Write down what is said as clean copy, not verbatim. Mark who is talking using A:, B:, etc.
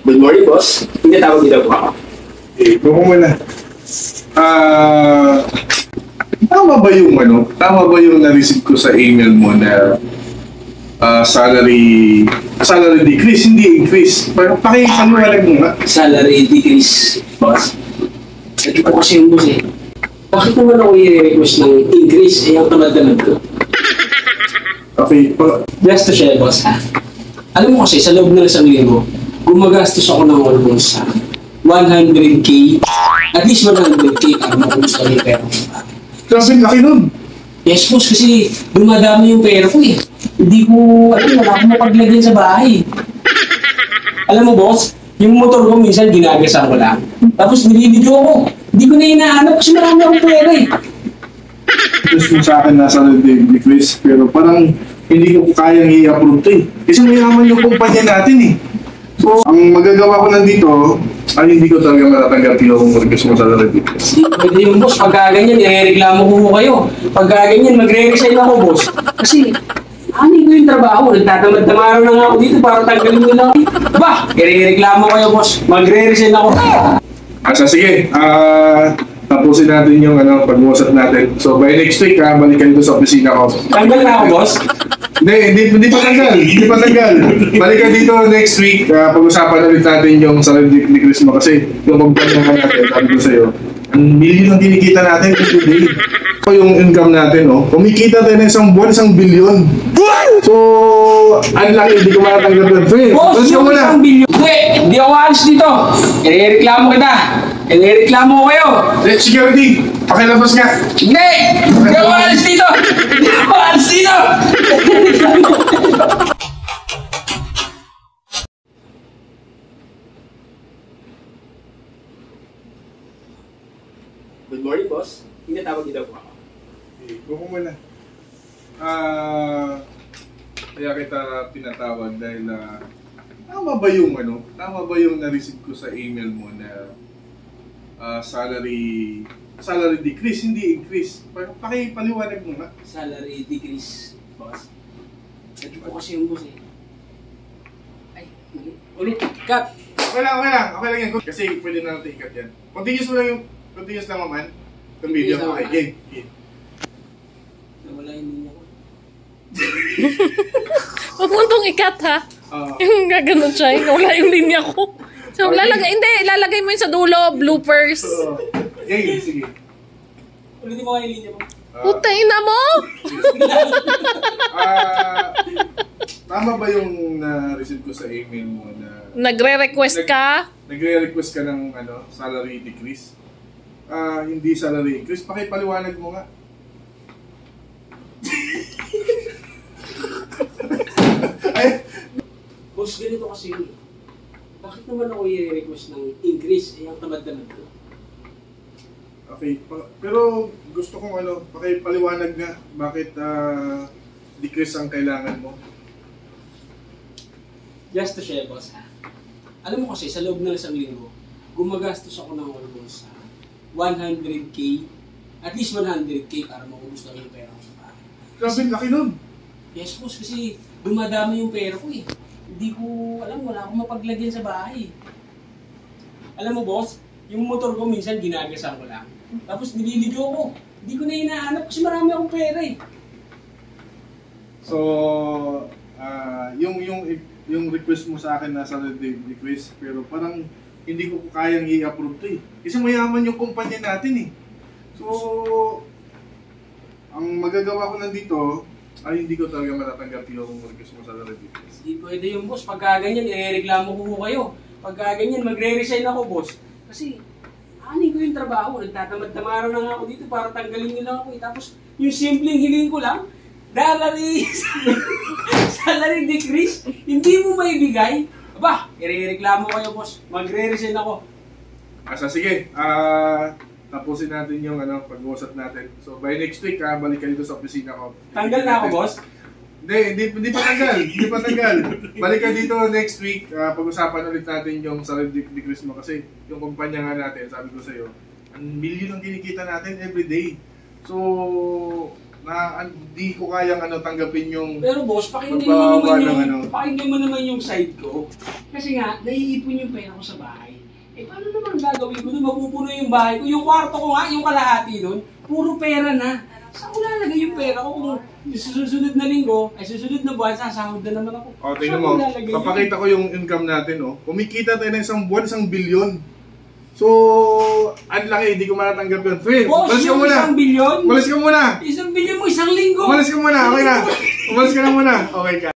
A: Good morning, boss. Hindi tawag dito po ako.
B: Buko mo na. Tama ba yung Tama ba yung na-receive ko sa email mo na salary decrease, hindi increase? Pakipaliwanag mo nga.
A: Salary decrease, boss. Ito po kasi yung boss eh. Bakit naman ako i-request ng increase? Eh, ang tamad-tamad ko.
B: Okay,
A: Just to share, boss, ha? Alam mo kasi, sa loob ng isang linggo, gumagastos ako ng almost 100K. At least 100K para makumustan yung pera ko.
B: grabe laki nun.
A: Yes, boss, kasi dumadami yung pera ko eh. Hindi ko, wala akong mapaglagyan sa bahay. Alam mo, boss, yung motor ko minsan ginagasan ko lang. Tapos nililidyo ako. Hindi ko na hinahanap kasi marami akong pera eh.
B: Gusto mo sa akin nasa decrease, pero parang hindi ko kayang i-approve to eh. Kasi mayaman yung kumpanya natin eh. So, ang magagawa ko nandito, ay hindi ko talaga matatanggap yung request mo sa decrease.
A: Pwede yung boss, pagka ganyan, i-reklamo ko kayo. Pagka ganyan, magre-resign ako, boss. Kasi, anin ko yung trabaho. Nagtatamad-tamaro na nga ako dito para tanggalin nila ako. Ba, i-reklamo kayo, boss. Magre-resign ako.
B: Sige. Tapusin natin yung pag-uusap natin. So, by next week, balik kayo sa opisina ko.
A: Tanggal na ako, boss.
B: Hindi pa tanggal. Balik ka dito next week. Pag-usapan ulit natin yung salary decrease mo kasi yung kumpanya natin, sabi ko sa'yo, ang million ang kinikita natin every day. So, yung income natin, kumikita tayo ng isang buwan, 1 billion. So, ang laki, hindi ko matatanggap yun.
A: Boss, yung isang bilyon. Hindi ako alis dito. I-reklamo kita. I-reklamo ko kayo.
B: Security, pakilabas nga.
A: Hindi ako alis dito. Hindi ako alis dito. Good morning, boss. Hindi tawag dito po ako.
B: Buko mo na. Kaya kita pinatawag dahil tama ba yung na-receive ko sa email mo na salary decrease, hindi increase? Pakipaliwanag mo nga.
A: Salary decrease, boss. Ito po kasi yung boss eh. Ay, mali. Ulit, cut!
B: Okay lang yan. Kasi pwede na natin ikat yan. Continuous lang naman. Itong video. Okay, game.
A: Nawala yung linya ko.
C: Huwag mo itong ikat ha. Yung gaganon siya, nawala yung linya ko. So, lalagay mo yun sa dulo, bloopers.
B: Sige.
A: Ulitin mo nga yung linya mo.
C: Putay na mo!
B: Tama ba yung na-receive ko sa email mo na
C: Nagre-request ka?
B: Nagre-request ka ng salary decrease? Hindi salary increase. Pakipaliwanag mo nga.
A: Boss, ganito kasi yun. Bakit naman ako i-request ng increase? Eh, ang tamad-tamad ko.
B: Okay, pero gusto kong pakipaliwanag nga bakit decrease ang kailangan mo.
A: Just to share, boss, ha? Alam mo kasi, sa loob ng isang linggo, gumagastos ako ng almost 100K. At least 100K para maubos lang yung pera ko sa bahay.
B: Grabe, laki nun.
A: Yes, boss, kasi dumadami yung pera ko eh. Hindi ko alam, wala akong mapaglagyan sa bahay. Alam mo, boss, yung motor ko minsan ginagasan ko lang. Tapos nililidyo ako. Hindi ko na hinahanap kasi marami akong pera eh.
B: So, yung request mo sa akin nasa decrease, pero parang hindi ko kayang i-approve to eh. Kasi mayaman yung kumpanya natin eh. So, ang magagawa ko nandito, ay hindi ko talaga matatanggap yung request mo sa decrease.
A: Hindi pwede yung boss. Pagka ganyan, i-reklamo ko kayo. Pagka ganyan, magre-resign ako, boss. Kasi, anin ko yung trabaho. Nagtatamad-tamaro na nga ako dito para tanggalin nila ako. Tapos, yung simpleng hiling ko lang, salary decrease, hindi mo maibigay. Aba, i-reklamo kayo, boss. Magre-resign ako.
B: Sige. Tapusin natin yung pag-uusap natin. So, by next week, balik kayo sa opisina ko.
A: Tanggal na ako, boss?
B: Hindi pa tanggal. Balik ka dito next week. Pag-usapan ulit natin yung salary decrease mo kasi yung kumpanya nga natin, sabi ko sa'yo, ang million ang kinikita natin every day. So, na di ko kayang tanggapin yung
A: Pero boss, pakinggan
B: magbawa
A: mo naman yung side ko. Kasi nga, naiipon yung pera ko sa bahay. Eh, paano naman gagawin ko doon? Mapupuno yung bahay ko. Yung kwarto ko nga, yung kalahati doon, puro pera na. Saan ko lalagay yung pera ko kung susunod na linggo, ay susunod na buwan, sasahod na naman ako.
B: O, tingnan mo, papakita ko yung income natin, oh. Kumikita tayo ng isang buwan, 1 billion. So, ang laki, hindi ko matatanggap yun. Phil,
A: boss,
B: umalis ka
A: yung
B: muna.
A: 1 billion?
B: Umalis ka muna.
A: 1 billion mo, 1 linggo.
B: Umalis ka muna, okay na. Umalis ka na muna. Okay ka.